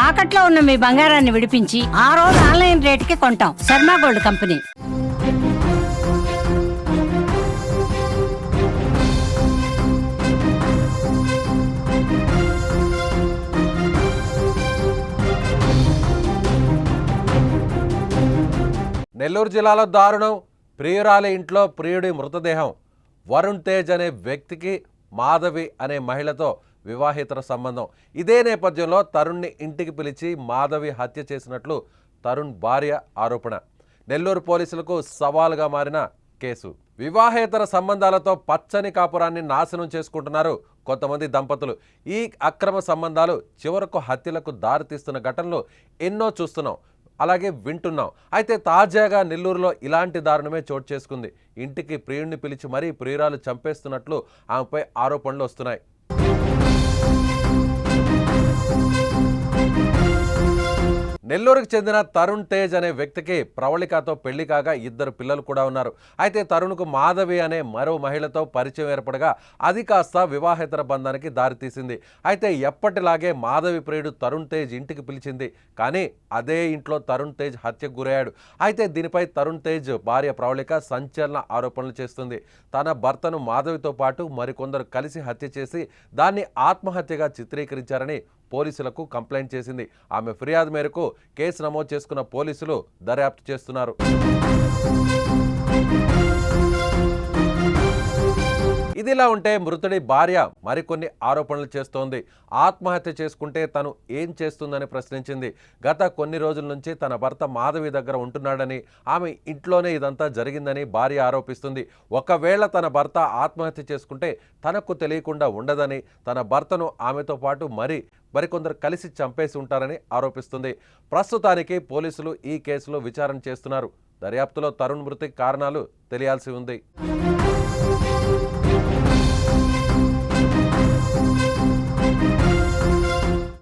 తాకట్లో ఉన్న మీ బంగారాన్ని విడిపించి ఆ రోజు ఆన్లైన్ రేటుకి కొంటాం. Sharma gold company. నెల్లూరు జిల్లాలో దారుణం. ప్రియురాలి ఇంట్లో ప్రియుడి మృతదేహం. వరుణ్ తేజ్ అనే వ్యక్తికి మాధవి అనే మహిళతో వివాహేతర సంబంధం. ఇదే నేపథ్యంలో తరుణ్ని ఇంటికి పిలిచి మాధవి హత్య చేసినట్లు తరుణ్ భార్య ఆరోపణ. నెల్లూరు పోలీసులకు సవాలుగా మారిన కేసు. వివాహేతర సంబంధాలతో పచ్చని కాపురాన్ని నాశనం చేసుకుంటున్నారు కొంతమంది దంపతులు. ఈ అక్రమ సంబంధాలు చివరకు హత్యలకు దారితీస్తున్న ఘటనలు ఎన్నో చూస్తున్నాం, అలాగే వింటున్నాం. అయితే తాజాగా నెల్లూరులో ఇలాంటి దారుణమే చోటు చేసుకుంది. ఇంటికి ప్రియుడిని పిలిచి మరీ ప్రియురాలు చంపేస్తున్నట్లు ఆమెపై ఆరోపణలు వస్తున్నాయి. నెల్లూరుకు చెందిన తరుణ్ తేజ్ అనే వ్యక్తికి ప్రవళికతో పెళ్లి కాగా 2 పిల్లలు కూడా ఉన్నారు. అయితే తరుణ్కు మాధవి అనే మరో మహిళతో పరిచయం ఏర్పడగా అది కాస్త వివాహేతర బంధానికి దారితీసింది. అయితే ఎప్పటిలాగే మాధవి ప్రియుడు తరుణ్ తేజ్ ఇంటికి పిలిచింది. కానీ అదే ఇంట్లో తరుణ్ తేజ్ హత్యకు గురయ్యాడు. అయితే దీనిపై తరుణ్ తేజ్ భార్య ప్రవళిక సంచలన ఆరోపణలు చేస్తుంది. తన భర్తను మాధవితో పాటు మరికొందరు కలిసి హత్య చేసి దాన్ని ఆత్మహత్యగా చిత్రీకరించారని పోలీసులకు కంప్లైంట్ చేసింది. ఆమె ఫిర్యాదు మేరకు కేసు నమోదు చేసుకున్న పోలీసులు దర్యాప్తు చేస్తున్నారు. ఇదిలా ఉంటే మృతుడి భార్య మరికొన్ని ఆరోపణలు చేస్తోంది. ఆత్మహత్య చేసుకుంటే తను ఏం చేస్తుందని ప్రశ్నించింది. గత కొన్ని రోజుల నుంచి తన భర్త మాధవి దగ్గర ఉంటున్నాడని, ఆమె ఇంట్లోనే ఇదంతా జరిగిందని భార్య ఆరోపిస్తుంది. ఒకవేళ తన భర్త ఆత్మహత్య చేసుకుంటే తనకు తెలియకుండా ఉండదని, తన భర్తను ఆమెతో పాటు మరికొందరు కలిసి చంపేసి ఉంటారని ఆరోపిస్తుంది. ప్రస్తుతానికి పోలీసులు ఈ కేసులో విచారణ చేస్తున్నారు. దర్యాప్తులో తరుణ్ మృతికి కారణాలు తెలియాల్సి ఉంది.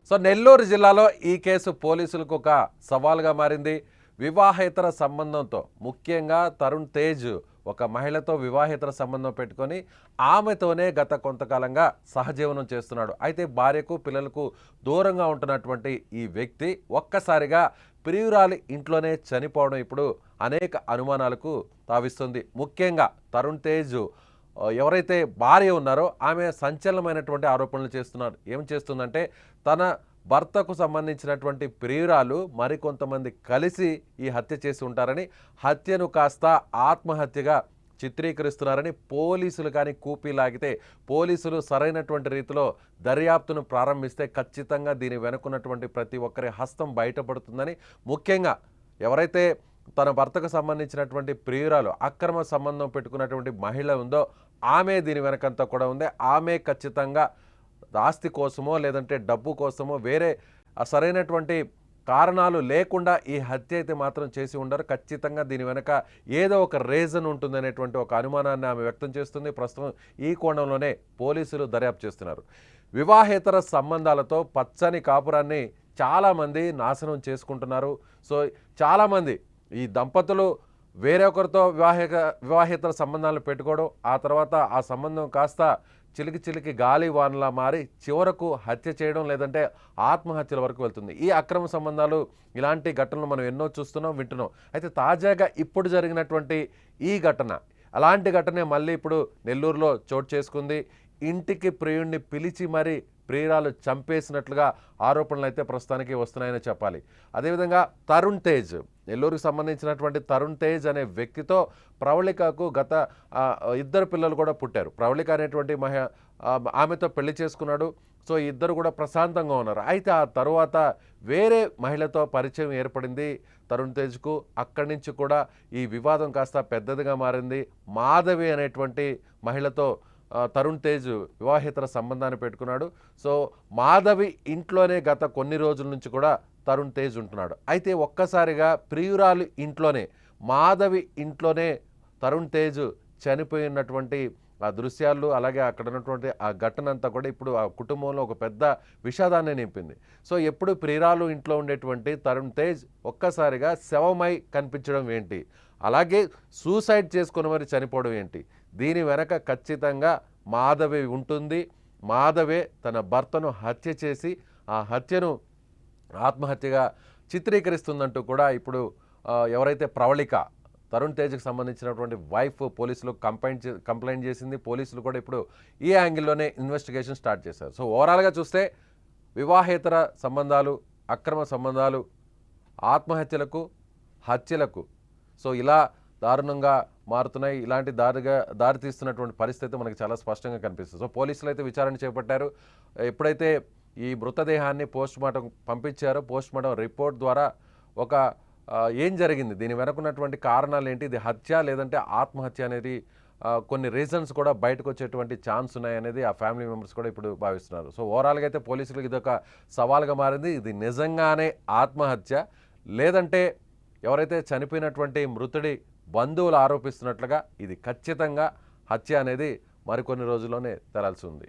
సో నెల్లూరు జిల్లాలో ఈ కేసు పోలీసులకు ఒక సవాల్గా మారింది. వివాహేతర సంబంధంతో, ముఖ్యంగా తరుణ్ తేజ్ ఒక మహిళతో వివాహేతర సంబంధం పెట్టుకొని ఆమెతోనే గత కొంతకాలంగా సహజీవనం చేస్తున్నాడు. అయితే భార్యకు పిల్లలకు దూరంగా ఉంటున్నటువంటి ఈ వ్యక్తి ఒక్కసారిగా ప్రియురాలి ఇంట్లోనే చనిపోవడం ఇప్పుడు అనేక అనుమానాలకు తావిస్తుంది. ముఖ్యంగా తరుణ్ తేజ్ ఎవరైతే భార్య ఉన్నారో ఆమె సంచలనమైనటువంటి ఆరోపణలు చేస్తున్నారు. ఏం చేస్తుందంటే తన భర్తకు సంబంధించినటువంటి ప్రియురాలు మరికొంతమంది కలిసి ఈ హత్య చేసి ఉంటారని, హత్యను కాస్త ఆత్మహత్యగా చిత్రీకరిస్తున్నారని పోలీసులు కానీ కూపీలాగితే, పోలీసులు సరైనటువంటి రీతిలో దర్యాప్తును ప్రారంభిస్తే ఖచ్చితంగా దీని వెనుకున్నటువంటి ప్రతి ఒక్కరి హస్తం బయటపడుతుందని, ముఖ్యంగా ఎవరైతే తన భర్తకు సంబంధించినటువంటి ప్రియురాలు అక్రమ సంబంధం పెట్టుకున్నటువంటి మహిళ ఉందో ఆమె దీని వెనకంతా కూడా ఉంది. ఆమె ఖచ్చితంగా ఆస్తి కోసమో లేదంటే డబ్బు కోసమో వేరే సరైనటువంటి కారణాలు లేకుండా ఈ హత్య అయితే మాత్రం చేసి ఉండరు. ఖచ్చితంగా దీని వెనక ఏదో ఒక రీజన్ ఉంటుందనేటువంటి ఒక అనుమానాన్ని ఆమె వ్యక్తం చేస్తుంది. ప్రస్తుతం ఈ కోణంలోనే పోలీసులు దర్యాప్తు చేస్తున్నారు. వివాహేతర సంబంధాలతో పచ్చని కాపురాన్ని చాలామంది నాశనం చేసుకుంటున్నారు. సో చాలామంది ఈ దంపతులు వేరొకరితో వివాహేతర సంబంధాలను పెట్టుకోవడం, ఆ తర్వాత ఆ సంబంధం కాస్త చిలికి గాలి వానలా మారి చివరకు హత్య చేయడం లేదంటే ఆత్మహత్యల వరకు వెళ్తుంది. ఈ అక్రమ సంబంధాలు, ఇలాంటి ఘటనలు మనం ఎన్నో చూస్తున్నాం, వింటున్నాం. అయితే తాజాగా ఇప్పుడు జరిగినటువంటి ఈ ఘటన, అలాంటి ఘటనే మళ్ళీ ఇప్పుడు నెల్లూరులో చోటు చేసుకుంది. ఇంటికి ప్రియుడిని పిలిచి మరి ప్రియురాలు చంపేసినట్లుగా ఆరోపణలు అయితే ప్రస్తుతానికి వస్తున్నాయని చెప్పాలి. అదేవిధంగా తరుణ్ తేజ్, నెల్లూరుకు సంబంధించినటువంటి తరుణ్ తేజ్ అనే వ్యక్తితో ప్రవళికకు గత 2 పిల్లలు కూడా పుట్టారు. ప్రవళిక అనేటువంటి ఆమెతో పెళ్లి చేసుకున్నాడు. సో ఇద్దరు కూడా ప్రశాంతంగా ఉన్నారు. అయితే ఆ తరువాత వేరే మహిళతో పరిచయం ఏర్పడింది తరుణ్ తేజ్కు. అక్కడి నుంచి కూడా ఈ వివాదం కాస్త పెద్దదిగా మారింది. మాధవి అనేటువంటి మహిళతో తరుణ్ తేజ్ వివాహేతర సంబంధాన్ని పెట్టుకున్నాడు. సో మాధవి ఇంట్లోనే గత కొన్ని రోజుల నుంచి కూడా తరుణ్ తేజ్ ఉంటున్నాడు. అయితే ఒక్కసారిగా ప్రియురాలు ఇంట్లోనే, మాధవి ఇంట్లోనే తరుణ్ తేజ్ చనిపోయినటువంటి ఆ దృశ్యాలు, అలాగే అక్కడ ఉన్నటువంటి ఆ ఘటన అంతా కూడా ఇప్పుడు ఆ కుటుంబంలో ఒక పెద్ద విషాదాన్ని నింపింది. సో ఎప్పుడు ప్రియురాలు ఇంట్లో ఉండేటువంటి తరుణ్ తేజ్ ఒక్కసారిగా శవమై కనిపించడం ఏంటి, అలాగే సూసైడ్ చేసుకుని మరి చనిపోవడం ఏంటి? దీని వెనక ఖచ్చితంగా మాధవి ఉంటుంది. మాధవే తన భర్తను హత్య చేసి ఆ హత్యను ఆత్మహత్యగా చిత్రీకరిస్తుందంటూ కూడా ఇప్పుడు ఎవరైతే ప్రవళిక తరుణ్ తేజ్కి సంబంధించినటువంటి వైఫ్ పోలీసులు కంప్లైంట్ చేసింది. పోలీసులు కూడా ఇప్పుడు ఈ యాంగిల్లోనే ఇన్వెస్టిగేషన్ స్టార్ట్ చేశారు. సో ఓవరాల్గా చూస్తే వివాహేతర సంబంధాలు, అక్రమ సంబంధాలు, ఆత్మహత్యలకు, హత్యలకు సో ఇలా దారుణంగా మారుతున్నాయి. ఇలాంటి దారి తీస్తున్నటువంటి పరిస్థితి మనకి చాలా స్పష్టంగా కనిపిస్తుంది. సో పోలీసులు అయితే విచారణ చేపట్టారు. ఎప్పుడైతే ఈ మృతదేహాన్ని పోస్ట్మార్టం పంపించారో పోస్ట్మార్టం రిపోర్ట్ ద్వారా ఒక ఏం జరిగింది, దీని వెనుకున్నటువంటి కారణాలు ఏంటి, ఇది హత్య లేదంటే ఆత్మహత్య అనేది కొన్ని రీజన్స్ కూడా బయటకు వచ్చేటువంటి ఛాన్స్ ఉన్నాయనేది ఆ ఫ్యామిలీ మెంబర్స్ కూడా ఇప్పుడు భావిస్తున్నారు. సో ఓవరాల్గా అయితే పోలీసులకు ఇది ఒక సవాల్గా మారింది. ఇది నిజంగానే ఆత్మహత్య లేదంటే ఎవరైతే చనిపోయినటువంటి మృతుడి బంధువులు ఆరోపిస్తున్నట్లుగా ఇది ఖచ్చితంగా హత్య అనేది మరికొన్ని రోజుల్లోనే తేలాల్సి ఉంది.